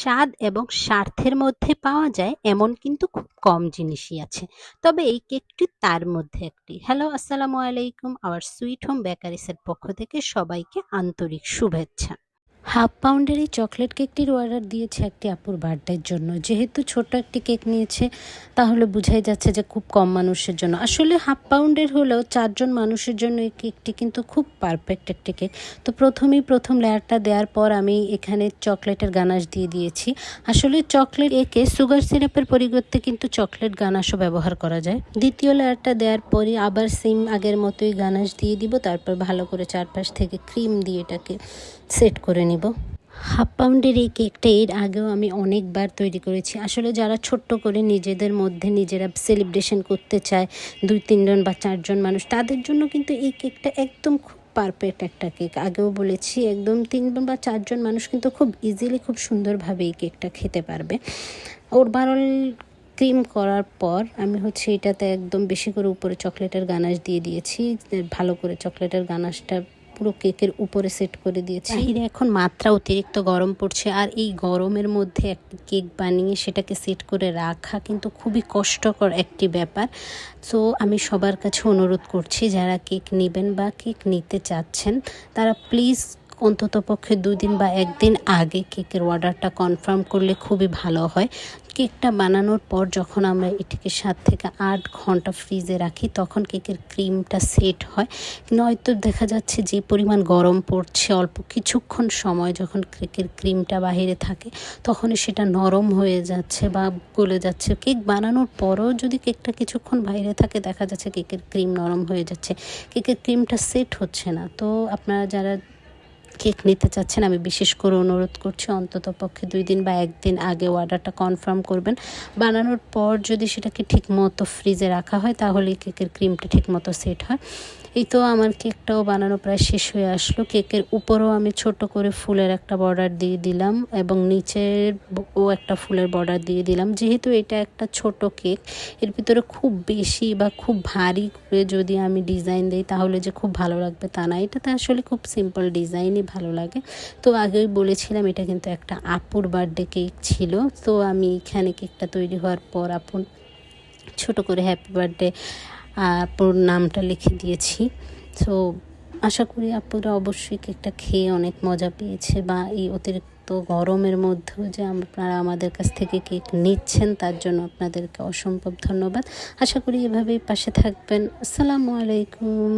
স্বাদ এবং স্বার্থের মধ্যে পাওয়া যায় এমন কিন্তু খুব কম জিনিসই আছে। তবে এই কেকটি তার মধ্যে একটি। হ্যালো, আসসালামু আলাইকুম। আওয়ার সুইট হোম বেকারিসের পক্ষ থেকে সবাইকে আন্তরিক শুভেচ্ছা। হাফ পাউন্ডের এই চকলেট কেকটির অর্ডার দিয়েছে একটি আপুর বার্থডের জন্য। যেহেতু ছোট একটি কেক নিয়েছে তাহলে বোঝাই যাচ্ছে যে খুব কম মানুষের জন্য। আসলে হাফ পাউন্ডের হলেও 4 জন মানুষের জন্য এই কেকটি কিন্তু খুব পারফেক্ট একটি কেক। তো প্রথম লেয়ারটা দেওয়ার পর আমি এখানে চকলেটের গানাশ দিয়ে দিয়েছি। আসলে চকলেট একে সুগার সিরাপের পরিবর্তে কিন্তু চকলেট গানাশও ব্যবহার করা যায়। দ্বিতীয় লেয়ারটা দেওয়ার পরে আবার সেম আগের মতোই গানাশ দিয়ে দিব, তারপর ভালো করে চারপাশ থেকে ক্রিম দিয়ে এটাকে সেট করে নিব। হাফ পাউন্ডের এই কেকটা এর আগেও আমি অনেকবার তৈরি করেছি। আসলে যারা ছোট্ট করে নিজেদের মধ্যে নিজেরা সেলিব্রেশন করতে চায়, 2-3 জন বা 4 জন মানুষ, তাদের জন্য কিন্তু এই কেকটা একদম খুব পারফেক্ট একটা কেক। আগেও বলেছি, একদম 3 বা 4 জন মানুষ কিন্তু খুব ইজিলি খুব সুন্দরভাবে এই কেকটা খেতে পারবে। ওভারঅল ক্রিম করার পর আমি এটাতে একদম বেশি করে উপরে চকলেটের গানাশ দিয়ে দিয়েছি। ভালো করে চকলেটের গানাশটা পুরো কেকের উপরে সেট করে দিয়েছি। বাহিরে এখন মাত্রা অতিরিক্ত গরম পড়ছে, আর এই গরমের মধ্যে একটি কেক বানিয়ে সেটাকে সেট করে রাখা কিন্তু খুবই কষ্টকর একটি ব্যাপার। সো আমি সবার কাছে অনুরোধ করছি, যারা কেক নেবেন বা কেক নিতে চাচ্ছেন তারা প্লিজ অন্ততপক্ষে 2 দিন বা 1 দিন আগে কেকের অর্ডারটা কনফার্ম করলে খুবই ভালো হয়। কেকটা বানানোর পর যখন আমরা এটিকে 7 থেকে 8 ঘন্টা ফ্রিজে রাখি তখন কেকের ক্রিমটা সেট হয়। নয়তো দেখা যাচ্ছে যে পরিমাণ গরম পড়ছে, অল্প কিছুক্ষণ সময় যখন কেকের ক্রিমটা বাহিরে থাকে তখনই সেটা নরম হয়ে যাচ্ছে বা গলে যাচ্ছে। কেক বানানোর পরও যদি কেকটা কিছুক্ষণ বাইরে থাকে দেখা যাচ্ছে কেকের ক্রিম নরম হয়ে যাচ্ছে, কেকের ক্রিমটা সেট হচ্ছে না। তো আপনারা যারা কেক নিতে চাচ্ছেন আমি বিশেষ করে অনুরোধ করছি অন্তত পক্ষে 2 দিন বা 1 দিন আগে অর্ডারটা কনফার্ম করবেন। বানানোর পর যদি সেটাকে ঠিক মতো ফ্রিজে রাখা হয় তাহলে কেকের ক্রিমটা ঠিক মতো সেট হয়। এই তো আমার কেকটাও বানানো প্রায় শেষ হয়ে আসলো। কেকের উপরেও আমি ছোট করে ফুলের একটা বর্ডার দিয়ে দিলাম এবং নিচের একটা ফুলের বর্ডার দিয়ে দিলাম। যেহেতু এটা একটা ছোট কেক, এর ভিতরে খুব বেশি বা খুব ভারী করে যদি আমি ডিজাইন দিই তাহলে যে খুব ভালো লাগবে তা না। এটাতে আসলে খুব সিম্পল ডিজাইনই ভালো লাগে। তো আগেই বলেছিলাম এটা কিন্তু একটা আপুর বার্থডে কেক ছিল। তো আমি এখানে কেকটা তৈরি হওয়ার পর আপুর ছোট করে হ্যাপি বার্থডে আপুর নামটা লিখে দিয়েছি। তো আশা করি আপুরা অবশ্যই কেকটা খেয়ে অনেক মজা পেয়েছে, বা এই অতিরিক্ত গরমের মধ্যেও যে আপনারা আমাদের কাছ থেকে কেক নিচ্ছেন তার জন্য আপনাদেরকে অসম্ভব ধন্যবাদ। আশা করি এভাবেই পাশে থাকবেন। আসসালামু আলাইকুম।